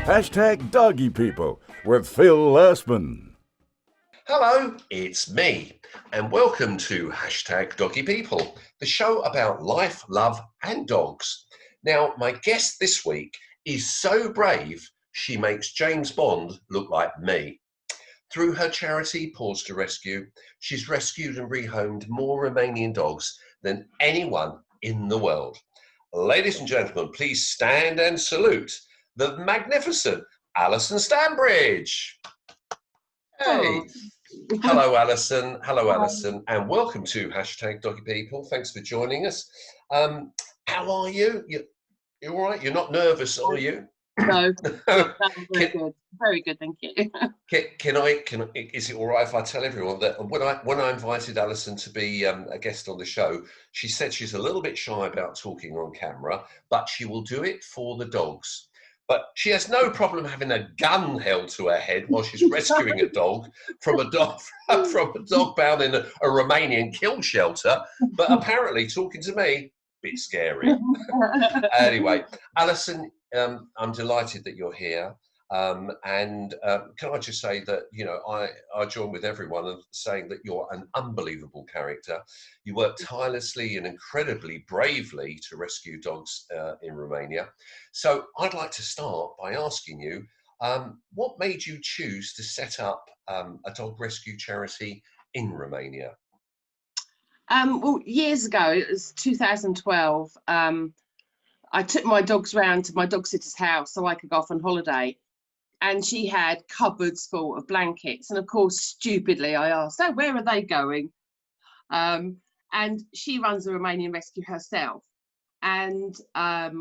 Hashtag Doggy People with Phil Lassman. Hello, it's me, and welcome to Hashtag Doggy People, the show about life, love, and dogs. Now, my guest this week is so brave, she makes James Bond look like me. Through her charity, Paws2Rescue, she's rescued and rehomed more Romanian dogs than anyone in the world. Ladies and gentlemen, please stand and salute the magnificent Alison Standbridge. Hey. Hello, Alison. Hello, Alison, and welcome to Hashtag Doggy People. Thanks for joining us. How are you? You're all right? You're not nervous, are you? No, very good. Very good, thank you. Is it all right if I tell everyone that when I invited Alison to be a guest on the show, she said she's a little bit shy about talking on camera, but she will do it for the dogs. But she has no problem having a gun held to her head while she's rescuing a dog from a dog bound in a Romanian kill shelter. But apparently, talking to me, bit scary. Anyway, Alison, I'm delighted that you're here. Can I just say that, I join with everyone in saying that you're an unbelievable character. You work tirelessly and incredibly bravely to rescue dogs in Romania. So I'd like to start by asking you, what made you choose to set up a dog rescue charity in Romania? Well, years ago, it was 2012. I took my dogs round to my dog sitter's house so I could go off on holiday. And she had cupboards full of blankets. And of course, stupidly, I asked, "Oh, where are they going?" And she runs a Romanian rescue herself. And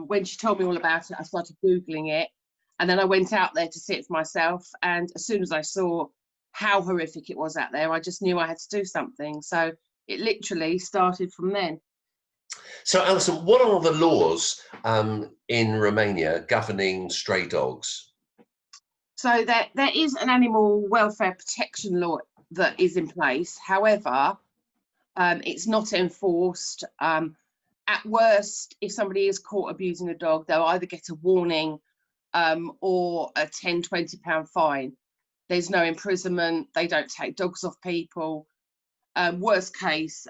when she told me all about it, I started Googling it. And then I went out there to see it for myself. And as soon as I saw how horrific it was out there, I just knew I had to do something. So it literally started from then. So, Alison, what are the laws in Romania governing stray dogs? So there is an animal welfare protection law that is in place. However, it's not enforced. At worst, if somebody is caught abusing a dog, they'll either get a warning or a £10–20 fine. There's no imprisonment. They don't take dogs off people. Worst case,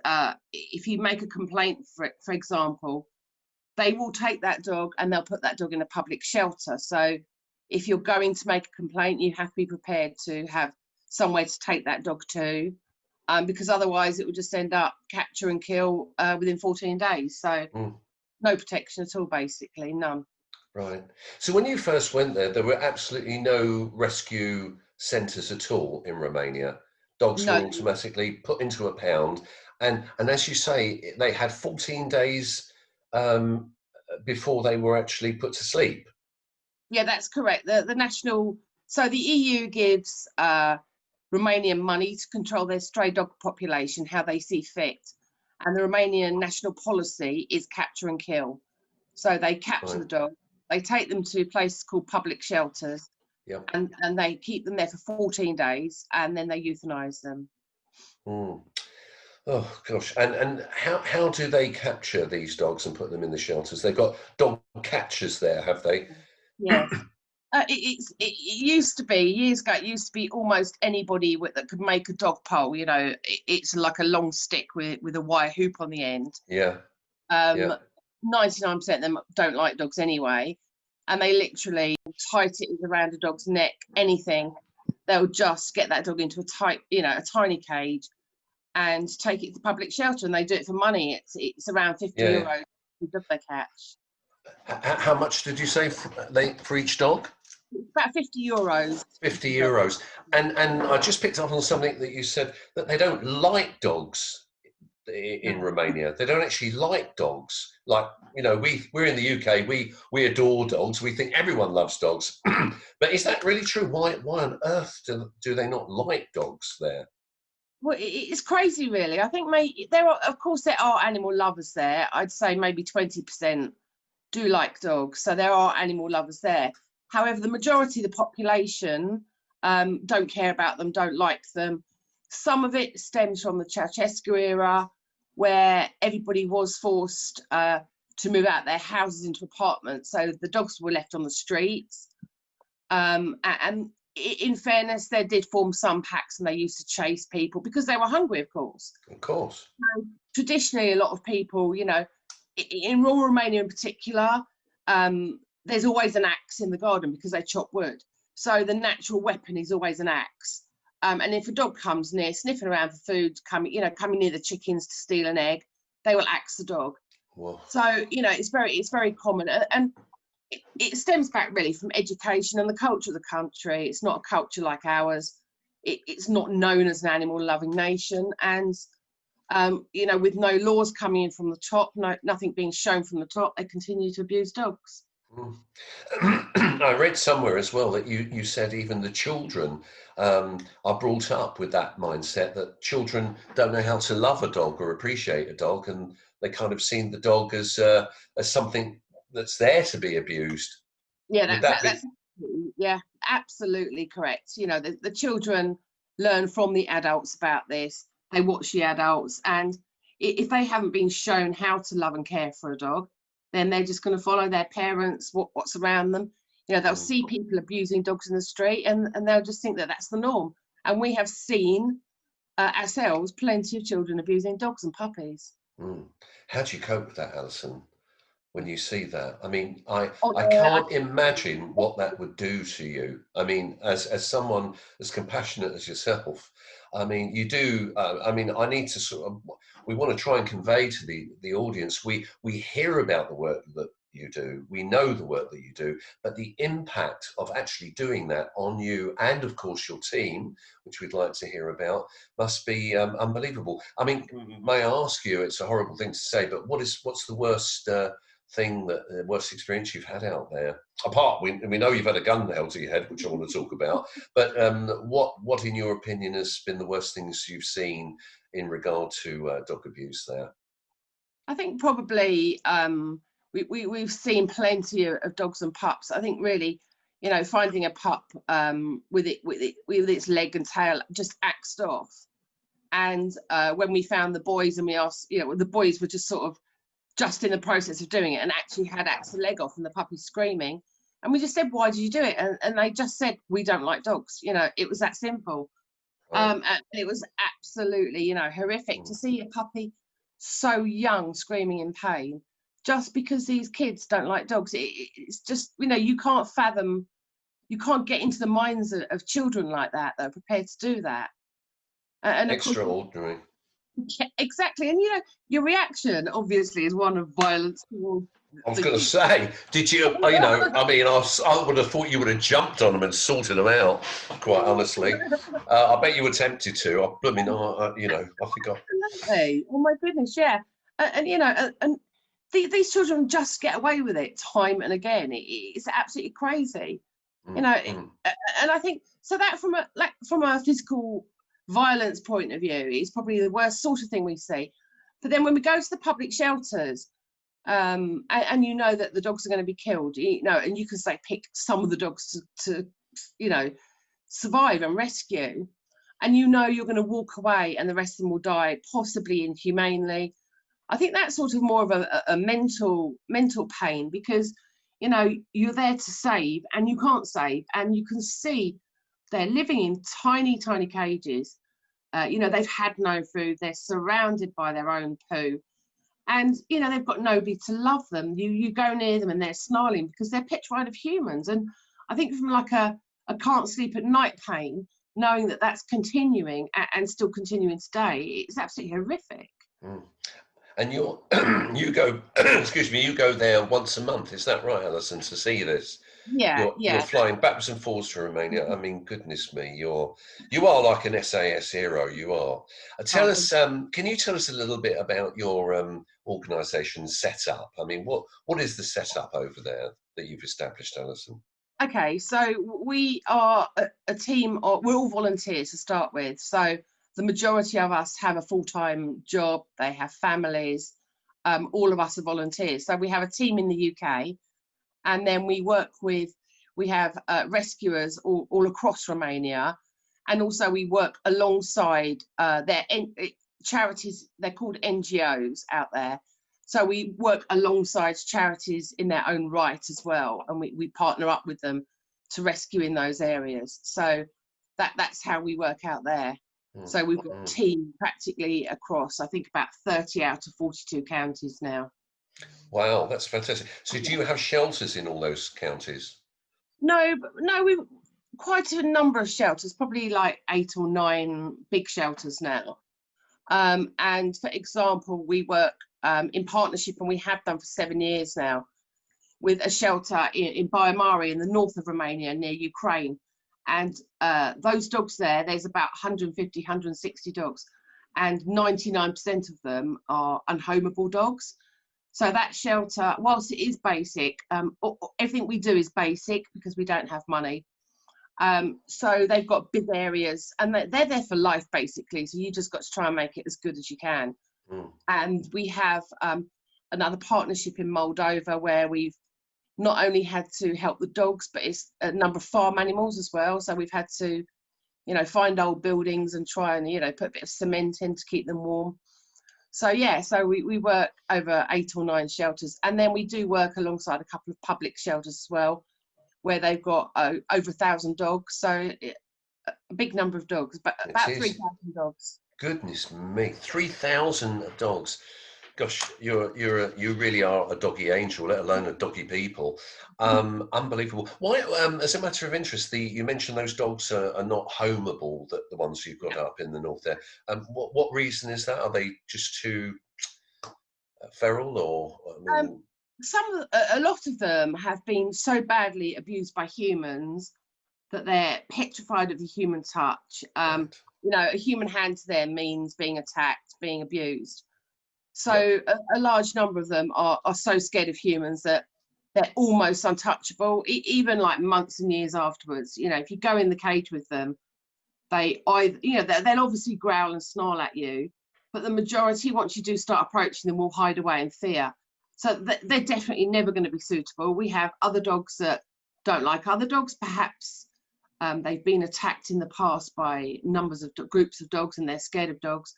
if you make a complaint, for example, they will take that dog and they'll put that dog in a public shelter. So if you're going to make a complaint, you have to be prepared to have somewhere to take that dog to, because otherwise it will just end up capture and kill within 14 days. So no protection at all, basically, none. Right. So when you first went there were absolutely no rescue centres at all in Romania. Dogs were automatically put into a pound. And as you say, they had 14 days before they were actually put to sleep. Yeah, that's correct. So the EU gives Romanian money to control their stray dog population, how they see fit. And the Romanian national policy is capture and kill. So they capture the dog, they take them to places called public shelters, and they keep them there for 14 days, and then they euthanize them. Oh gosh! And how do they capture these dogs and put them in the shelters? They've got dog catchers there, have they? Yes. It used to be years ago. It used to be almost anybody that could make a dog pole. It's like a long stick with a wire hoop on the end. 99% of them don't like dogs anyway, and they literally tight it around a dog's neck. Anything, they'll just get that dog into a tiny cage and take it to public shelter, and they do it for money. It's around €50 for dog they catch. How much did you say for each dog? About €50. €50. And I just picked up on something that you said, that they don't like dogs in Romania. They don't actually like dogs. Like, we're in the UK, we adore dogs. We think everyone loves dogs. But is that really true? Why on earth do they not like dogs there? Well, it's crazy, really. I think there are animal lovers there. I'd say maybe 20% do like dogs, so there are animal lovers there. However, the majority of the population don't care about them, don't like them. Some of it stems from the Ceausescu era, where everybody was forced to move out their houses into apartments, so the dogs were left on the streets. And in fairness, they did form some packs and they used to chase people because they were hungry, of course. Of course. Traditionally, a lot of people, you know, in rural Romania in particular, there's always an axe in the garden because they chop wood. So the natural weapon is always an axe. And if a dog comes near, sniffing around for food, coming near the chickens to steal an egg, they will axe the dog. Whoa. So, you know, it's very common. And it stems back really from education and the culture of the country. It's not a culture like ours. It's not known as an animal loving nation. And, you know, with no laws coming in from the top, nothing being shown from the top, they continue to abuse dogs. I read somewhere as well that you said even the children are brought up with that mindset that children don't know how to love a dog or appreciate a dog, and they kind of seen the dog as something that's there to be abused. Yeah, that's absolutely correct. You know, the children learn from the adults about this. They watch the adults, and if they haven't been shown how to love and care for a dog, then they're just going to follow their parents, what's around them. You know, they'll see people abusing dogs in the street and they'll just think that that's the norm. And we have seen ourselves plenty of children abusing dogs and puppies. How do you cope with that, Alison, when you see that? I mean, I can't imagine what that would do to you. I mean, as someone as compassionate as yourself, I mean, you do. I mean, I need to sort of. We want to try and convey to the audience. We hear about the work that you do. We know the work that you do, but the impact of actually doing that on you and, of course, your team, which we'd like to hear about, must be unbelievable. I mean, may I ask you? It's a horrible thing to say, but what's the worst the worst experience you've had out there? Apart, we know you've had a gun held to your head, which I want to talk about, but what in your opinion has been the worst things you've seen in regard to dog abuse there? I think probably we've seen plenty of dogs and pups. I think really, you know, finding a pup with its leg and tail just axed off, and when we found the boys and we asked, you know, the boys were just sort of just in the process of doing it and actually had axed the leg off and the puppy screaming, and we just said, why did you do it? And they just said, we don't like dogs. You know, it was that simple. And it was absolutely, you know, horrific to see a puppy so young screaming in pain just because these kids don't like dogs. It's just, you know, you can't fathom, you can't get into the minds of children like that are prepared to do that. And extraordinary. Yeah, exactly. And you know, your reaction obviously is one of violence towards. I was going to say, did you, you know, I mean, I would have thought you would have jumped on them and sorted them out, quite honestly. I bet you were tempted to. You know, I think Absolutely. Oh my goodness, yeah. And you know, and these children just get away with it time and again. It's absolutely crazy. You know, and I think so that from a physical violence point of view is probably the worst sort of thing we see. But then when we go to the public shelters, and you know that the dogs are going to be killed, you know, and you can say pick some of the dogs to you know, survive and rescue, and you know you're going to walk away and the rest of them will die, possibly inhumanely. I think that's sort of more of a mental pain, because you know you're there to save and you can't save, and you can see they're living in tiny cages. You know, they've had no food, they're surrounded by their own poo, and you know they've got nobody to love them. You go near them and they're snarling because they're petrified of humans. And I think from like a can't sleep at night pain, knowing that that's continuing and still continuing today, it's absolutely horrific. And you go excuse me, you go there once a month, is that right, Alison, to see this? You're flying backwards and forwards to Romania. I mean, goodness me, you are like an SAS hero. You are. Tell us, can you tell us a little bit about your organisation setup? I mean, what is the setup over there that you've established, Alison? Okay, so we are a team of, we're all volunteers to start with. So the majority of us have a full-time job. They have families. All of us are volunteers. So we have a team in the UK. And then we have rescuers all across Romania. And also we work alongside their charities, they're called NGOs out there. So we work alongside charities in their own right as well. And we partner up with them to rescue in those areas. So that's how we work out there. So we've got a team practically across, I think, about 30 out of 42 counties now. Wow, that's fantastic. So do you have shelters in all those counties? No, we've quite a number of shelters, probably like 8 or 9 big shelters now. And for example, we work in partnership, and we have done for 7 years now, with a shelter in Baimari in the north of Romania near Ukraine. And those dogs there's about 150, 160 dogs, and 99% of them are unhomeable dogs. So that shelter, whilst it is basic, everything we do is basic because we don't have money. So they've got big areas, and they're there for life, basically. So you just got to try and make it as good as you can. And we have another partnership in Moldova where we've not only had to help the dogs, but it's a number of farm animals as well. So we've had to, find old buildings and try and, put a bit of cement in to keep them warm. So yeah, so we work over 8 or 9 shelters, and then we do work alongside a couple of public shelters as well, where they've got over 1,000 dogs. So a big number of dogs, but about 3,000 dogs. Goodness me, 3,000 dogs. Gosh, you really are a doggy angel, let alone a doggy people. Unbelievable. Why? As a matter of interest, you mentioned those dogs are not homeable. The ones you've got up in the north there. What reason is that? Are they just too feral, or? I mean... a lot of them have been so badly abused by humans that they're petrified of the human touch. Right. A human hand to them means being attacked, being abused. So a large number of them are so scared of humans that they're almost untouchable, even like months and years afterwards. If you go in the cage with them, they'll obviously growl and snarl at you, but the majority, once you do start approaching them, will hide away in fear. So they're definitely never going to be suitable. We have other dogs that don't like other dogs. Perhaps they've been attacked in the past by numbers of groups of dogs, and they're scared of dogs.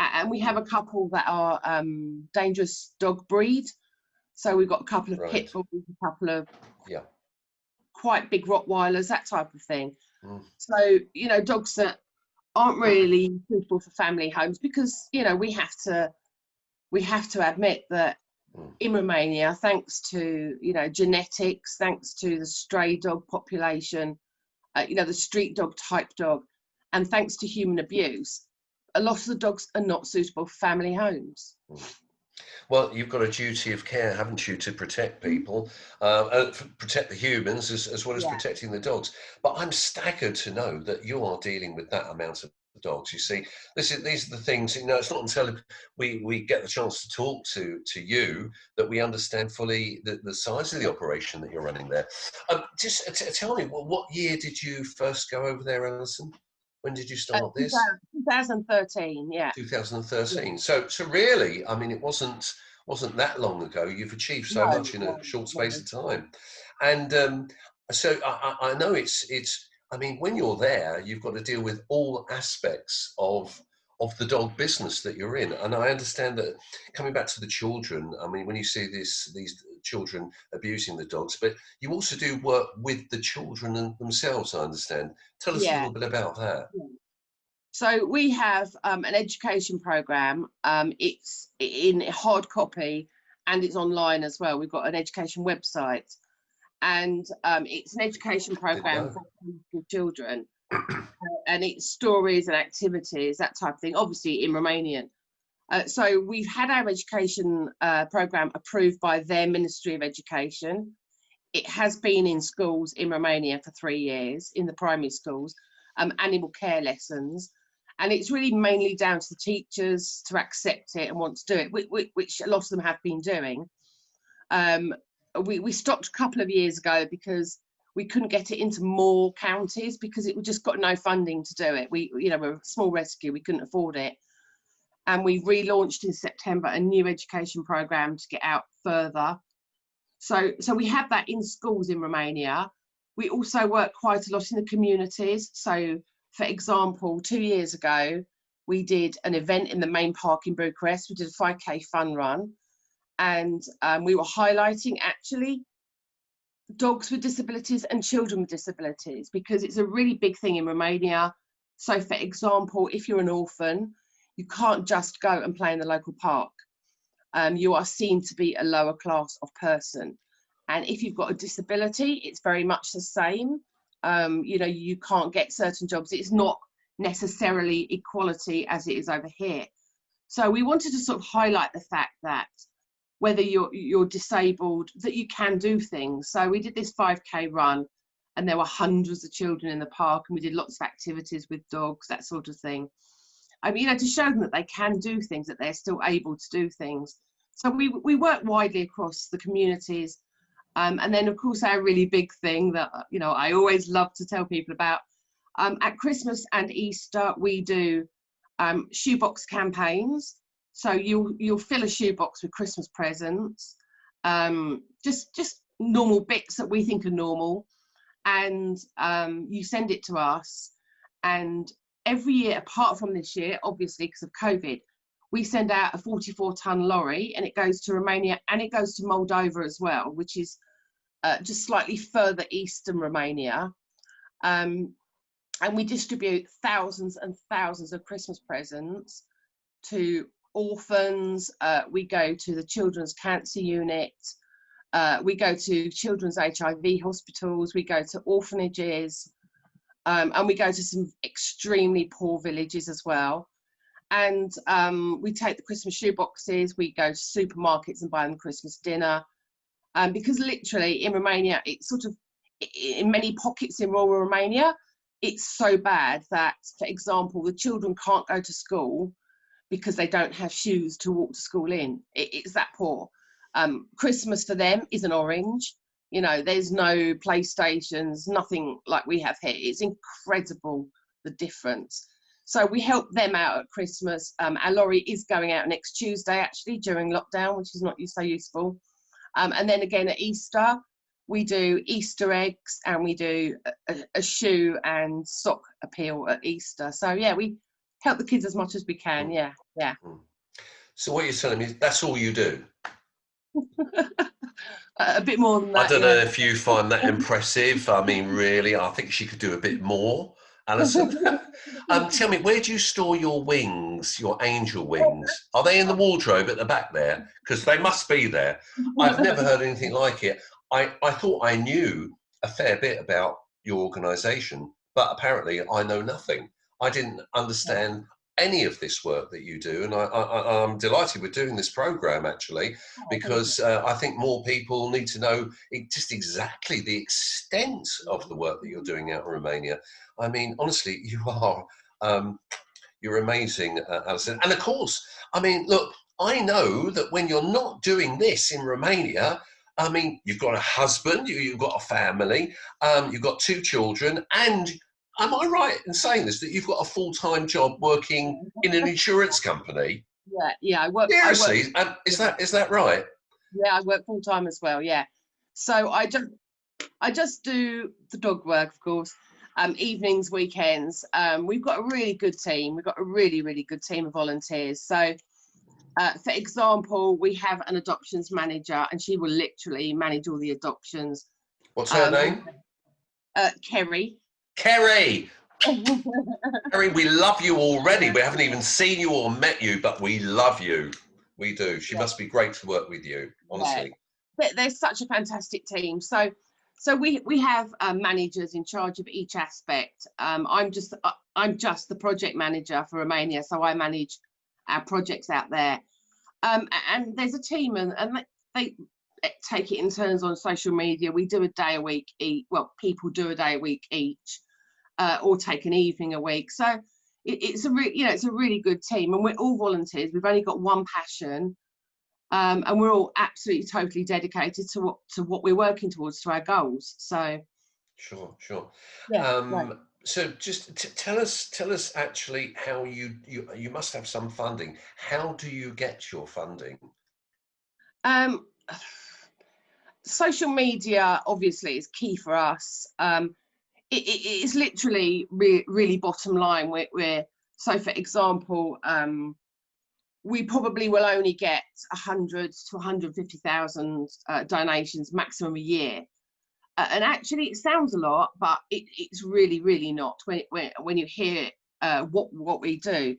And we have a couple that are dangerous dog breed. So we've got a couple of pit bulls, a couple of quite big Rottweilers, that type of thing. So, dogs that aren't really suitable for family homes, because, we have to admit that in Romania, thanks to, genetics, thanks to the stray dog population, the street dog type dog, and thanks to human abuse, a lot of the dogs are not suitable for family homes. Well, you've got a duty of care, haven't you, to protect people, protect the humans as well as protecting the dogs. But I'm staggered to know that you are dealing with that amount of dogs. You see, these are the things. It's not until we get the chance to talk to you that we understand fully the size of the operation that you're running there. Just tell me, what year did you first go over there, Alison? When did you start this? 2013, yeah. 2013. Yeah. So really, I mean, it wasn't that long ago. You've achieved so much in a short space of time, and so I know it's. I mean, when you're there, you've got to deal with all aspects of the dog business that you're in. And I understand that, coming back to the children, I mean, when you see these children abusing the dogs, but you also do work with the children themselves, I understand. Tell us a little bit about that. So we have an education program. It's in hard copy and it's online as well. We've got an education website, and it's an education program for children. And it's stories and activities, that type of thing, obviously in Romanian. So we've had our education program approved by their Ministry of Education. It has been in schools in Romania for 3 years, in the primary schools, animal care lessons. And it's really mainly down to the teachers to accept it and want to do it, which a lot of them have been doing. We stopped a couple of years ago because we couldn't get it into more counties because we just got no funding to do it. We're a small rescue, we couldn't afford it. And we relaunched in September a new education program to get out further. So we have that in schools in Romania. We also work quite a lot in the communities. So, for example, 2 years ago, we did an event in the main park in Bucharest. We did a 5K fun run. And we were highlighting, actually, dogs with disabilities and children with disabilities, because it's a really big thing in Romania. So for example, if you're an orphan, you can't just go and play in the local park. You are seen to be a lower class of person. And if you've got a disability, it's very much the same. You know, you can't get certain jobs. It's not necessarily equality as it is over here. So we wanted to sort of highlight the fact that whether you're disabled, that you can do things. So we did this 5K run, and there were hundreds of children in the park, and we did lots of activities with dogs, that sort of thing. You know, to show them that they can do things, that they're still able to do things. So we work widely across the communities. And then, of course, our really big thing that, you know, I always love to tell people about, at Christmas and Easter, we do shoebox campaigns. So you'll fill a shoebox with Christmas presents, just normal bits that we think are normal, and you send it to us. And every year, apart from this year, obviously because of COVID, we send out a 44-ton lorry, and it goes to Romania, and it goes to Moldova as well, which is just slightly further east than Romania. And we distribute thousands and thousands of Christmas presents to orphans. We go to the children's cancer unit. We go to children's HIV hospitals. We go to orphanages. And we go to some extremely poor villages as well. And we take the Christmas shoe boxes. We go to supermarkets and buy them Christmas dinner. Because literally in Romania, it's sort of, in many pockets in rural Romania, it's so bad that, for example, the children can't go to school because they don't have shoes to walk to school in. It's that poor. Christmas for them is an orange. You know, there's no PlayStations, nothing like we have here. It's incredible, the difference. So we help them out at Christmas. Our lorry is going out next Tuesday, actually, during lockdown, which is not so useful. And then again at Easter, we do Easter eggs, and we do a shoe and sock appeal at Easter. So yeah, we help the kids as much as we can. Yeah. So what you're telling me, that's all you do? A bit more than that. I don't know if you find that impressive. I mean, really, I think she could do a bit more. Alison, tell me, where do you store your wings, your angel wings? Are they in the wardrobe at the back there? Because they must be there. I've never heard anything like it. I thought I knew a fair bit about your organisation, but apparently I know nothing. I didn't understand any of this work that you do, and I'm delighted with doing this programme, actually, because I think more people need to know just exactly the extent of the work that you're doing out in Romania. I mean, honestly, you're amazing, Alison. And of course, I mean, look, I know that when you're not doing this in Romania, I mean, you've got a husband, you've got a family, you've got 2 children, and am I right in saying this, that you've got a full-time job working in an insurance company? Yeah, I work. Seriously, is that right? Yeah, I work full-time as well. Yeah, so I just do the dog work, of course. Evenings, weekends. We've got a really good team. We've got a really, really good team of volunteers. So, for example, we have an adoptions manager, and she will literally manage all the adoptions. What's her name? Kerry. Kerry, we love you already. We haven't even seen you or met you, but we love you. We do. She must be great to work with you, honestly. Yeah. They're such a fantastic team. So we have managers in charge of each aspect. I'm just the project manager for Romania, so I manage our projects out there. And there's a team, and they take it in turns on social media. We do a day a week each. Well, people do a day a week each, or take an evening a week. So it's a really good team, and we're all volunteers. We've only got one passion, and we're all absolutely totally dedicated to what we're working towards, to our goals. So sure. Yeah, right. So just tell us actually how you must have some funding. How do you get your funding? Social media obviously is key for us. It is literally really bottom line. So for example, we probably will only get 100 to 150,000 donations maximum a year. And actually, it sounds a lot, but it's really, really not when you hear what we do.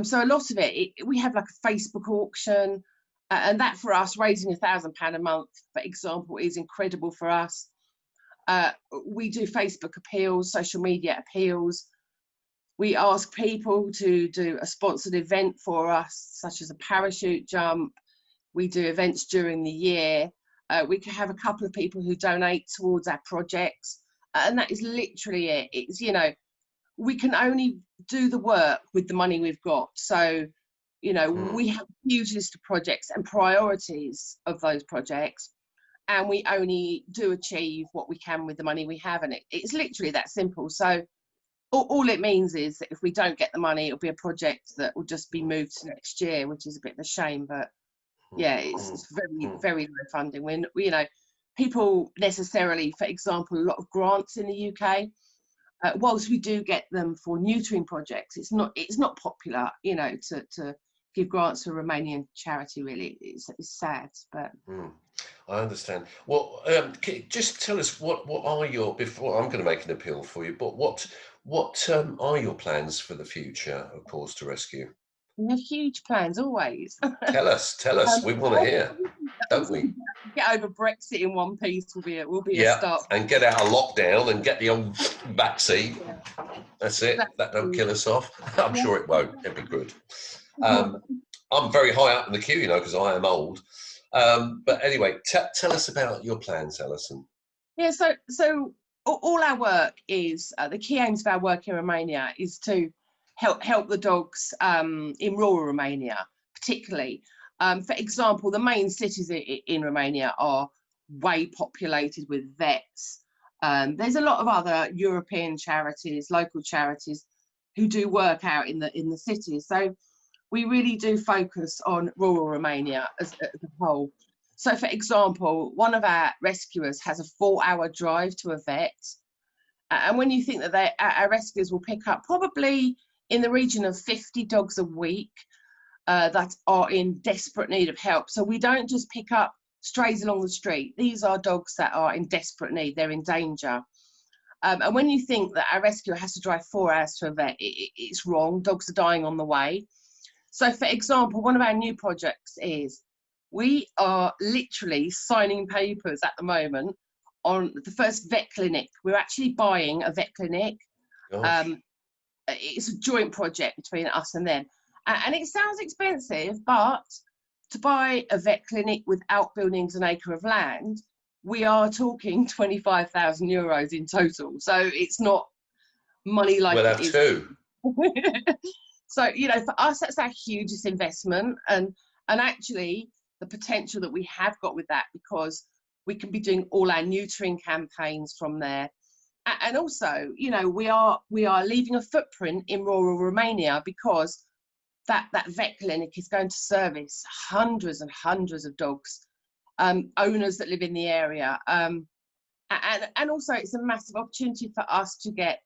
So a lot of it, we have like a Facebook auction, and that for us, raising £1,000 a month, for example, is incredible for us. We do Facebook appeals, social media appeals. We ask people to do a sponsored event for us, such as a parachute jump. We do events during the year. We can have a couple of people who donate towards our projects, and that is literally it. It's, you know, we can only do the work with the money we've got. So, you know, we have a huge list of projects and priorities of those projects, and we only do achieve what we can with the money we have, and it's literally that simple. So all it means is that if we don't get the money, it'll be a project that will just be moved to next year, which is a bit of a shame. But yeah, it's very, very low funding. When, you know, people necessarily, for example, a lot of grants in the UK, whilst we do get them for neutering projects, it's not popular, you know, to give grants to a Romanian charity. Really, it's sad, but. I understand. Well, just tell us what are your, before I'm going to make an appeal for you, but what are your plans for the future of Paws2Rescue? We have huge plans always. Tell us. We want to hear, don't we? Get over Brexit in one piece will be a Yeah, start. and get out of lockdown and get the old vaccine. That's it. That don't kill us off. I'm sure it won't. It'll be good. I'm very high up in the queue, you know, because I am old. But anyway, tell us about your plans, Alison. Yeah, so all our work is, the key aims of our work in Romania is to help the dogs in rural Romania, particularly. For example, the main cities in Romania are way populated with vets. There's a lot of other European charities, local charities, who do work out in the cities. So we really do focus on rural Romania as a whole. So, for example, one of our rescuers has a 4-hour drive to a vet. And when you think that our rescuers will pick up probably in the region of 50 dogs a week that are in desperate need of help. So we don't just pick up strays along the street. These are dogs that are in desperate need. They're in danger. And when you think that our rescuer has to drive 4 hours to a vet, it's wrong. Dogs are dying on the way. So, for example, one of our new projects is we are literally signing papers at the moment on the first vet clinic. We're actually buying a vet clinic. It's a joint project between us and them. And it sounds expensive, but to buy a vet clinic with outbuildings, an acre of land, we are talking €25,000 in total. So it's not money like we'll it have is. two. So, you know, for us, that's our hugest investment. And actually, the potential that we have got with that, because we can be doing all our neutering campaigns from there. And also, you know, we are leaving a footprint in rural Romania, because that vet clinic is going to service hundreds and hundreds of dogs, owners that live in the area. And also, it's a massive opportunity for us to get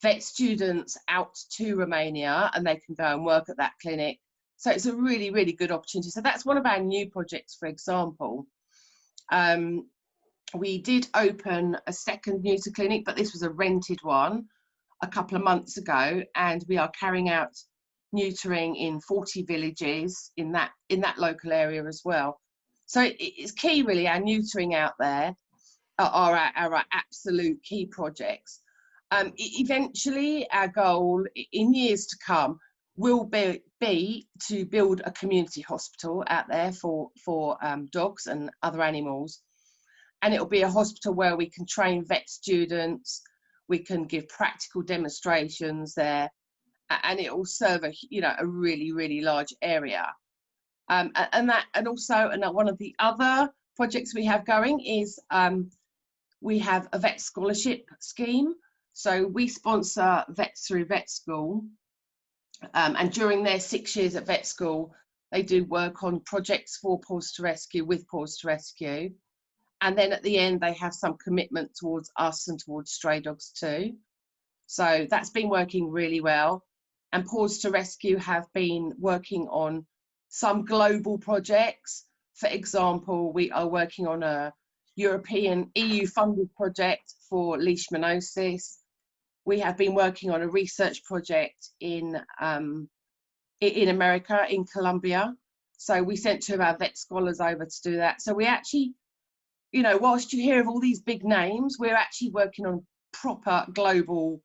vet students out to Romania, and they can go and work at that clinic. So it's a really, really good opportunity. So that's one of our new projects, for example. We did open a second neuter clinic, but this was a rented one a couple of months ago, and we are carrying out neutering in 40 villages in that local area as well. So it's key, really. Our neutering out there are our absolute key projects. Eventually, our goal in years to come will be to build a community hospital out there for dogs and other animals. And it'll be a hospital where we can train vet students, we can give practical demonstrations there, and it will serve a really, really large area. And also one of the other projects we have going is we have a vet scholarship scheme. So we sponsor vets through vet school, and during their 6 years at vet school, they do work on projects for Paws2Rescue with Paws2Rescue. And then at the end, they have some commitment towards us and towards stray dogs too. So that's been working really well. And Paws2Rescue have been working on some global projects. For example, we are working on a European EU funded project for leishmaniasis. We have been working on a research project in America, in Colombia. So we sent 2 of our vet scholars over to do that. So we actually, you know, whilst you hear of all these big names, we're actually working on proper global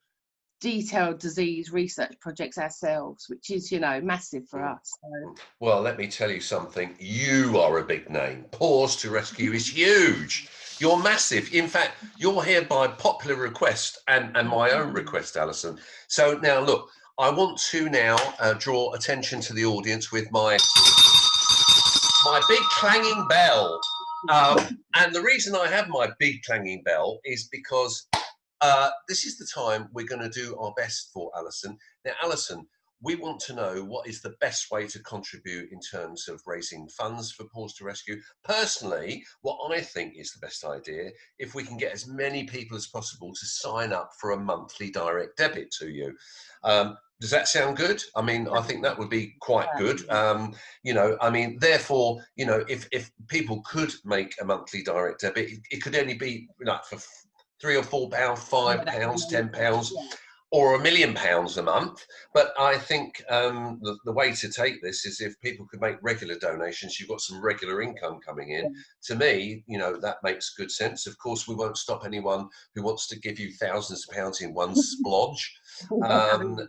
detailed disease research projects ourselves, which is, you know, massive for us. So. Well, let me tell you something. You are a big name. Paws2Rescue is huge. You're massive. In fact, you're here by popular request and my own request, Alison. So now, look, I want to now draw attention to the audience with my big clanging bell. And the reason I have my big clanging bell is because this is the time we're going to do our best for Alison. Now, Alison, we want to know what is the best way to contribute in terms of raising funds for Paws2Rescue. Personally, what I think is the best idea, if we can get as many people as possible to sign up for a monthly direct debit to you. Does that sound good? I mean, I think that would be quite good. You know, I mean, therefore, you know, if people could make a monthly direct debit, it could only be like for £3 or £4, £5, £10, or £1 million a month. But I think the way to take this is if people could make regular donations, you've got some regular income coming in. To me, you know, that makes good sense. Of course, we won't stop anyone who wants to give you thousands of pounds in one splodge.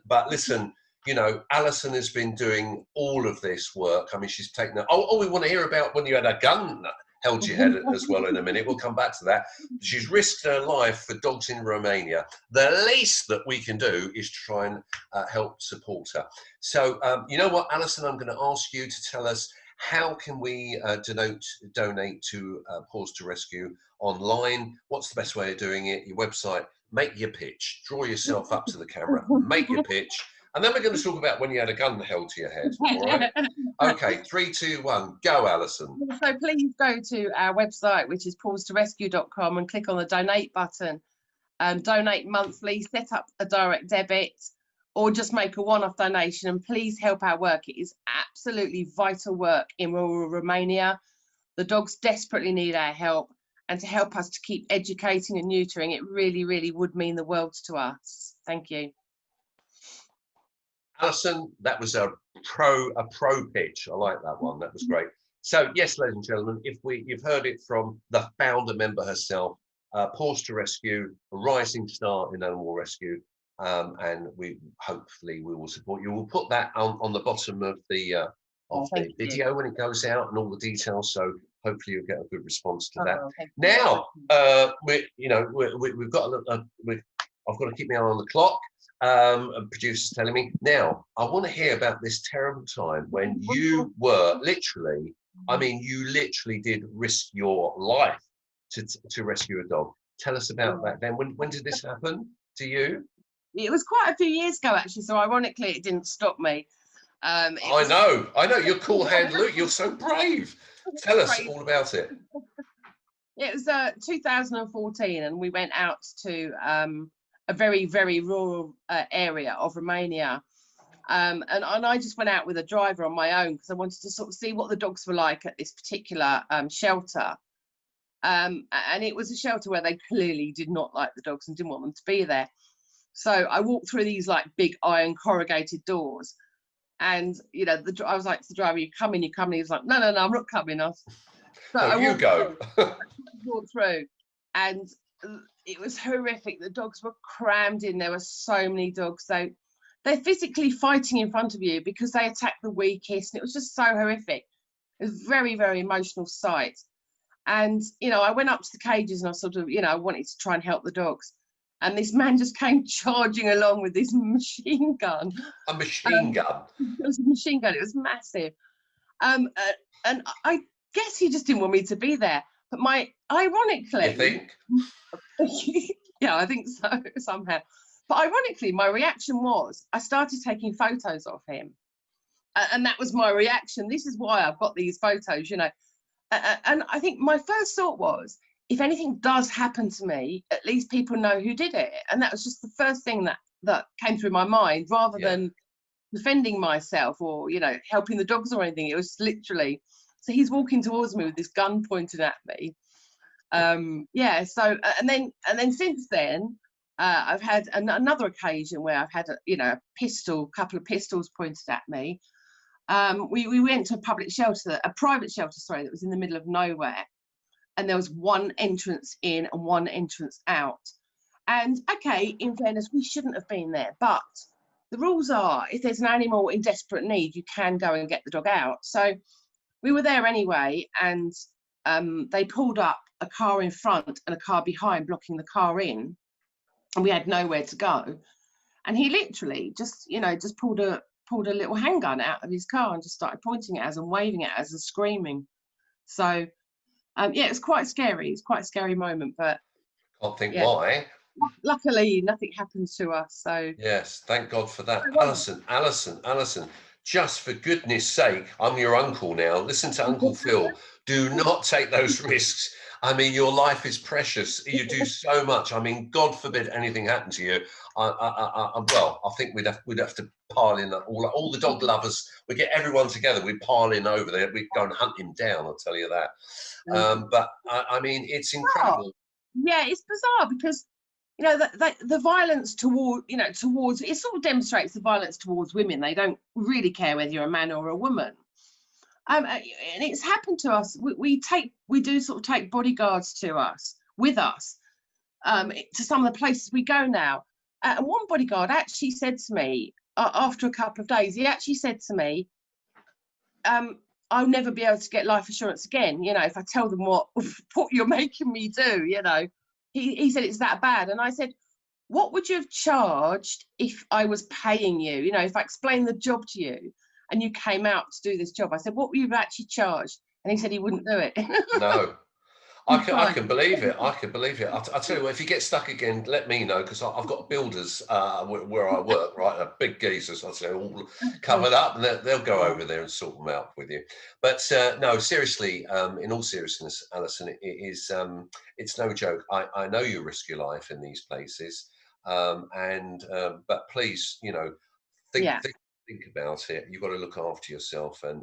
But listen, you know, Alison has been doing all of this work. I mean, she's taken it. Oh, we want to hear about when you had a gun held to your head as well in a minute. We'll come back to that. She's risked her life for dogs in Romania. The least that we can do is try and help support her. So, you know what, Alison, I'm going to ask you to tell us how can we donate to Paws2Rescue online? What's the best way of doing it? Your website, make your pitch, draw yourself up to the camera, make your pitch. And then we're going to talk about when you had a gun held to your head. All right. Okay, 3, 2, 1, go, Alison. So please go to our website, which is paws2rescue.com, and click on the donate button. Donate monthly, set up a direct debit, or just make a one-off donation. And please help our work. It is absolutely vital work in rural Romania. The dogs desperately need our help. And to help us to keep educating and neutering, it really, really would mean the world to us. Thank you. Alison, that was a pro pitch. I like that one. That was great. So yes, ladies and gentlemen, you've heard it from the founder member herself, Paws2Rescue, a rising star in animal rescue, and hopefully we will support you. We'll put that on the bottom of the video when it goes out and all the details. So hopefully you'll get a good response to that. Now, we've got I've got to keep my eye on the clock. Producers telling me now, I want to hear about this terrible time when you were literally, I mean, you literally did risk your life to rescue a dog. Tell us about that then. When did this happen to you? It was quite a few years ago, actually. So ironically, it didn't stop me. I know. You're cool hand, Luke. You're so brave. Tell us all about it. It was 2014, and we went out to a very, very rural area of Romania. And I just went out with a driver on my own because I wanted to sort of see what the dogs were like at this particular shelter. And it was a shelter where they clearly did not like the dogs and didn't want them to be there. So I walked through these like big iron corrugated doors. And, you know, I was like to the driver, you come in. He was like, no, I'm not coming. So you go. I walked through, and it was horrific. The dogs were crammed in. There were so many dogs. So they're physically fighting in front of you because they attack the weakest. And it was just so horrific. It was a very, very emotional sight. And, you know, I went up to the cages and I sort of, you know, I wanted to try and help the dogs. And this man just came charging along with this machine gun. A machine gun? It was a machine gun. It was massive. And I guess he just didn't want me to be there. But ironically... You think? Yeah, I think so, somehow. But ironically, my reaction was, I started taking photos of him. And that was my reaction. This is why I've got these photos, you know. And I think my first thought was, if anything does happen to me, at least people know who did it. And that was just the first thing that came through my mind, rather than defending myself or, you know, helping the dogs or anything. It was literally, so he's walking towards me with this gun pointed at me. Yeah, so and then since then I've had another occasion where I've had a couple of pistols pointed at me. We went to a private shelter, sorry, that was in the middle of nowhere, and there was one entrance in and one entrance out. And okay, in fairness, we shouldn't have been there, but the rules are, if there's an animal in desperate need, you can go and get the dog out. So we were there anyway, and they pulled up a car in front and a car behind, blocking the car in, and we had nowhere to go. And he literally just pulled a little handgun out of his car and just started pointing at us and waving at us and screaming. So yeah, it was quite scary. It's quite a scary moment, but Can't think yeah, why. luckily nothing happened to us. So Yes, thank God for that. Alison, just for goodness sake, I'm your uncle now. Listen to Uncle Phil. Do not take those risks. I mean, your life is precious. You do so much. I mean, God forbid anything happened to you. Well, I think we'd have to pile in all the dog lovers. We get everyone together. We'd pile in over there. We'd go and hunt him down. I'll tell you that. But I mean, it's incredible. Yeah, it's bizarre because the violence towards it sort of demonstrates the violence towards women. They don't really care whether you're a man or a woman. And it's happened to us. We do sort of take bodyguards with us to some of the places we go now. And one bodyguard actually said to me after a couple of days, he actually said to me, I'll never be able to get life assurance again, if I tell them what you're making me do, He said it's that bad. And I said, what would you have charged if I was paying you? If I explained the job to you and you came out to do this job, I said, what would you have actually charged? And he said he wouldn't do it. No. I can believe it. I can believe it. I'll tell you what, if you get stuck again, let me know, because I've got builders where I work, right? Big geezers, I'll say, all covered up, and they'll go over there and sort them out with you. But no, seriously, in all seriousness, Alison, it's no joke. I know you risk your life in these places, but please, think about it. You've got to look after yourself, and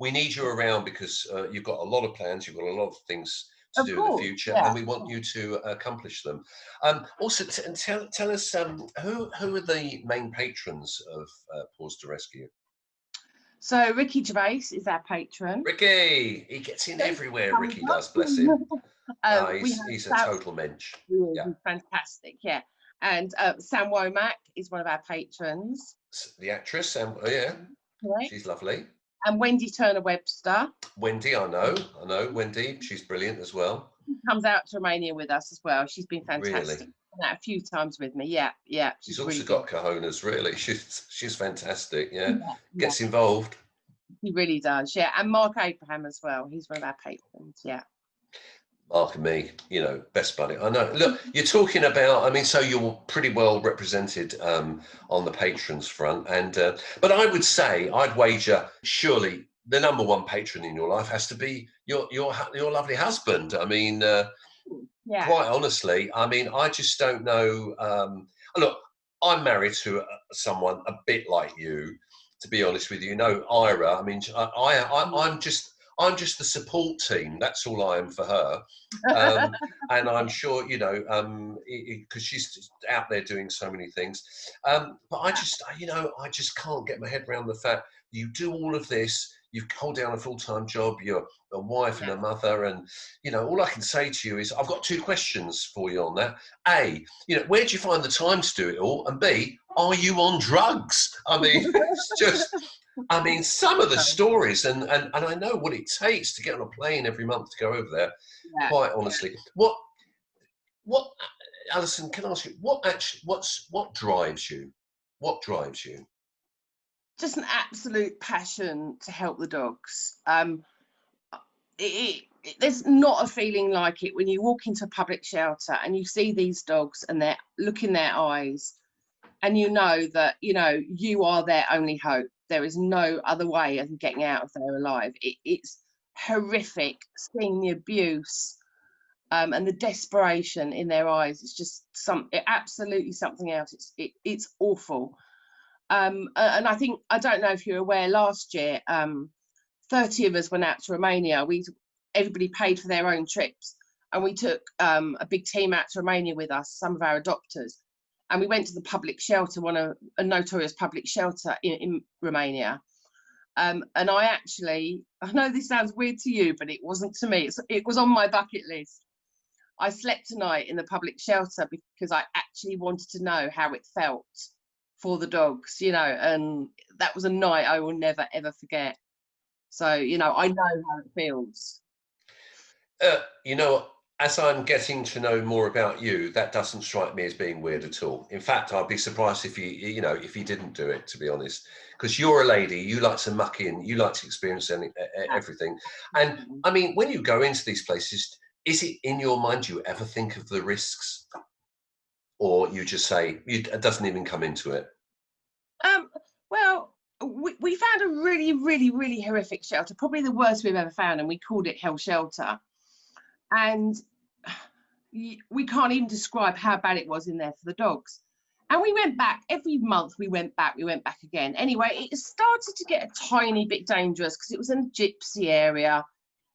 we need you around, because you've got a lot of plans, you've got a lot of things to do in the future, and we want you to accomplish them. Also, tell us who are the main patrons of Paws2Rescue? So Ricky Gervais is our patron. Ricky, he gets in everywhere. Ricky does, bless him. He's a total mensch. He's fantastic, yeah. And Sam Womack is one of our patrons. The actress, Sam, yeah, right. She's lovely. And Wendy Turner-Webster. Wendy, I know Wendy. She's brilliant as well. She comes out to Romania with us as well. She's been fantastic. Really? Been out a few times with me. Yeah. She's also really got cojones, really. She's fantastic. Yeah. Gets involved. He really does. Yeah. And Mark Abraham as well. He's one of our patrons. Yeah. Mark and me, best buddy. I know. Look, you're talking about, so you're pretty well represented on the patrons front. And but I would say, I'd wager, surely the number one patron in your life has to be your lovely husband. Quite honestly, I just don't know. Look, I'm married to someone a bit like you, to be honest with you. Ira. I'm just the support team. That's all I am for her. And I'm sure, because she's out there doing so many things. But I just can't get my head around the fact you do all of this. You hold down a full-time job. You're a wife and a mother. And, all I can say to you is, I've got two questions for you on that. A, where do you find the time to do it all? And B, are you on drugs? It's just... some of the stories, and I know what it takes to get on a plane every month to go over there. Yeah, quite honestly, what, Alison? Can I ask you what drives you? What drives you? Just an absolute passion to help the dogs. There's not a feeling like it when you walk into a public shelter and you see these dogs and they look in their eyes, and that you are their only hope. There is no other way of getting out of there alive. It's horrific seeing the abuse and the desperation in their eyes. It's just absolutely something else. It's awful. And I don't know if you're aware, last year, 30 of us went out to Romania. Everybody paid for their own trips. and we took a big team out to Romania with us, some of our adopters, and we went to the public shelter, a notorious public shelter in Romania. And I know this sounds weird to you, but it wasn't to me. It was on my bucket list. I slept tonight in the public shelter because I actually wanted to know how it felt for the dogs, and that was a night I will never, ever forget. So, I know how it feels. As I'm getting to know more about you, that doesn't strike me as being weird at all. In fact, I'd be surprised if you didn't do it, to be honest, because you're a lady, you like to muck in, you like to experience everything. And I mean, when you go into these places, is it in your mind, do you ever think of the risks, or you just say it doesn't even come into it? Well, we found a really, really, really horrific shelter, probably the worst we've ever found, and we called it Hell Shelter. And we can't even describe how bad it was in there for the dogs. And we went back every month. We went back again. Anyway, it started to get a tiny bit dangerous because it was in a gypsy area.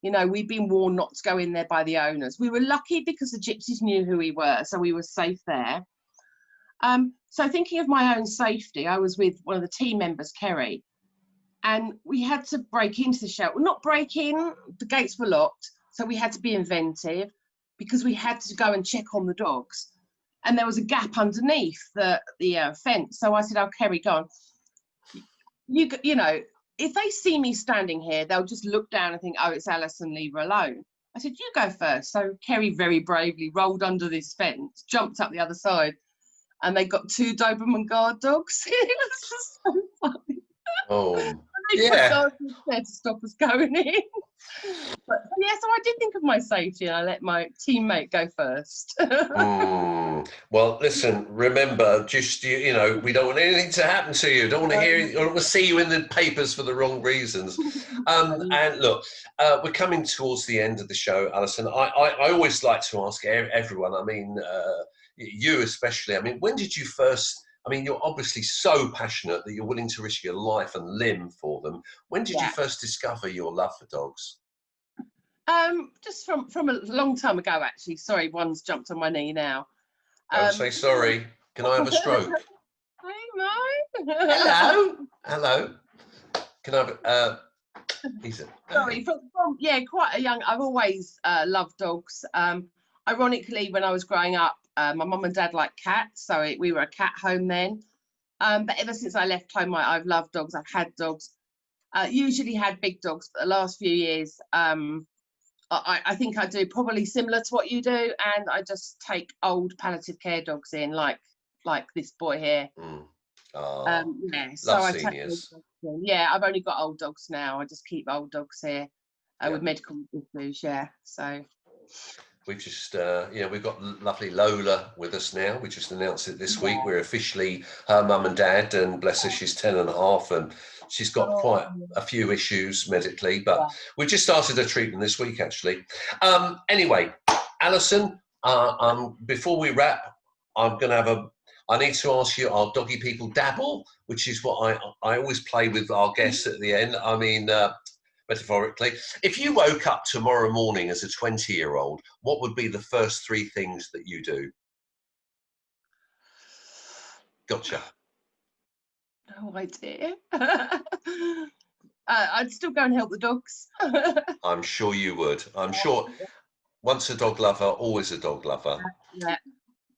We'd been warned not to go in there by the owners. We were lucky because the gypsies knew who we were, so we were safe there. So thinking of my own safety, I was with one of the team members, Kerry, and we had to break into the shelter. Well, not break in, the gates were locked. So we had to be inventive because we had to go and check on the dogs. And there was a gap underneath the fence. So I said, oh, Kerry, go on. If they see me standing here, they'll just look down and think, oh, it's Alison, leave her alone. I said, you go first. So Kerry very bravely rolled under this fence, jumped up the other side, and they got 2 Doberman guard dogs. It was just so funny. Oh, they put dogs there to stop us going in. But yeah, so I did think of my safety, and I let my teammate go first. Well, listen, remember, just we don't want anything to happen to you. Don't want to hear, or want to see you in the papers for the wrong reasons. And look, we're coming towards the end of the show, Alison. I always like to ask everyone. I mean, you especially. I mean, when did you first? I mean, you're obviously so passionate that you're willing to risk your life and limb for them. When did you first discover your love for dogs? Just from a long time ago, actually. Sorry, one's jumped on my knee now. Don't say sorry. Can I have a stroke? Hey, no. Hello. Can I have Sorry, from quite a young. I've always loved dogs. Ironically, when I was growing up, my mum and dad liked cats, so we were a cat home then. But ever since I left home, I've loved dogs. I've had dogs. Usually had big dogs, but the last few years, I think I do probably similar to what you do, and I just take old palliative care dogs in, like this boy here. So I take seniors. I've only got old dogs now. I just keep old dogs here with medical issues. So we've just we've got lovely Lola with us now. We just announced it this week. We're officially her mum and dad, and bless her, she's 10.5, and she's got quite a few issues medically, but we just started her treatment this week, actually. Anyway, Alison, before we wrap, I need to ask you our doggy people dabble, which is what I always play with our guests at the end. I mean, metaphorically, if you woke up tomorrow morning as a 20-year-old, what would be the first 3 things that you do? Gotcha. No idea. I'd still go and help the dogs. I'm sure you would. I'm sure. Once a dog lover, always a dog lover. Yeah.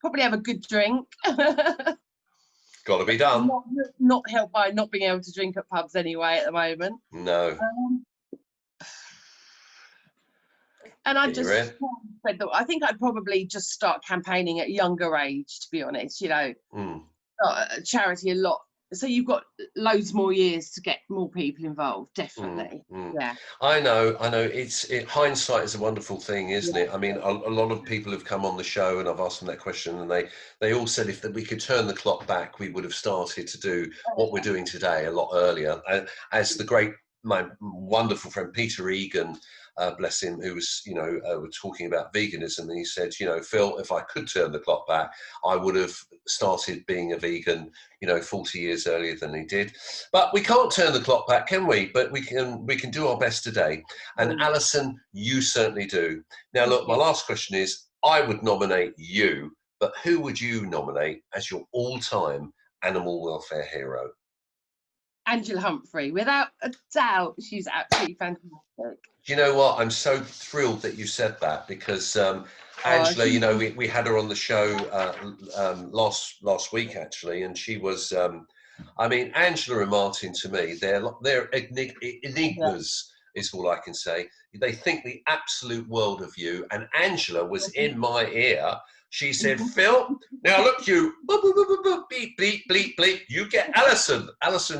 Probably have a good drink. Got to be done. Not helped by not being able to drink at pubs anyway at the moment. No. And I just I think I'd probably just start campaigning at a younger age, to be honest. Charity a lot. So you've got loads more years to get more people involved, definitely. Yeah. I know. Hindsight is a wonderful thing, isn't it? I mean, a lot of people have come on the show, and I've asked them that question, and they all said if we could turn the clock back, we would have started to do what we're doing today a lot earlier. As my wonderful friend Peter Egan bless him, who was, were talking about veganism, and he said, Phil, if I could turn the clock back, I would have started being a vegan, 40 years earlier than he did. But we can't turn the clock back, can we? But we can do our best today. And Alison, you certainly do. Now, look, my last question is, I would nominate you, but who would you nominate as your all-time animal welfare hero? Angela Humphrey, without a doubt. She's absolutely fantastic. Do you know what? I'm so thrilled that you said that, because Angela, we had her on the show last week actually, and she was, Angela and Martin, to me, they're enigmas, is all I can say. They think the absolute world of you, and Angela was in my ear. She said, Phil, now look, you, beep, bleep, bleep, bleep, you get Alison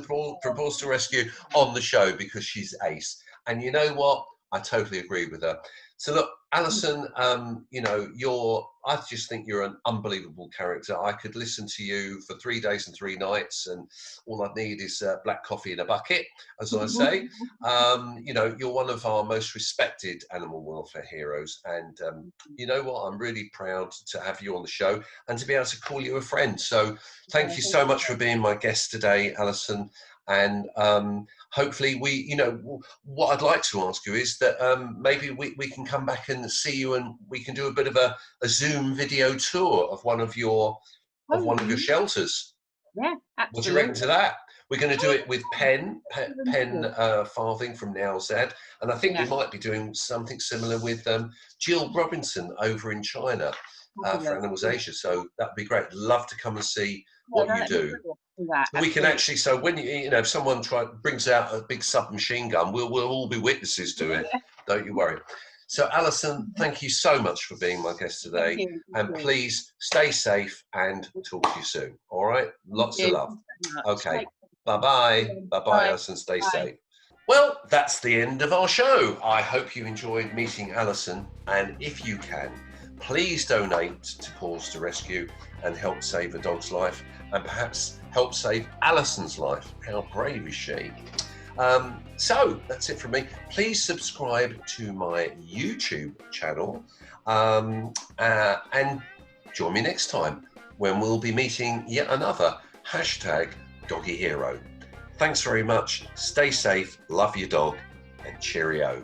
from Paws2Rescue on the show, because she's ace. And you know what? I totally agree with her. So look, Alison, I just think you're an unbelievable character. I could listen to you for 3 days and 3 nights, and all I need is black coffee in a bucket, as I say. You're one of our most respected animal welfare heroes. And you know what? I'm really proud to have you on the show and to be able to call you a friend. So thank you so much for being my guest today, Alison. And hopefully what I'd like to ask you is that maybe we can come back and see you, and we can do a bit of a Zoom video tour of one of your shelters. Yeah, absolutely. What do you reckon to that? We're going to do it with Pen Farthing from NowZed, and I think we might be doing something similar with Jill Robinson over in China for Animals Asia. So that'd be great. Love to come and see what you do. We can actually, so when if someone brings out a big submachine gun, we'll all be witnesses to it. Don't you worry. So Alison, thank you so much for being my guest today, and please stay safe and talk to you soon. All right, lots of love. Okay, bye, Alison. Stay safe. Well, that's the end of our show. I hope you enjoyed meeting Alison, and if you can, please donate to Paws2Rescue and help save a dog's life, and perhaps help save Alison's life. How brave is she? So that's it from me. Please subscribe to my YouTube channel, and join me next time when we'll be meeting yet another #Doggy Hero. Thanks very much. Stay safe, love your dog, and cheerio.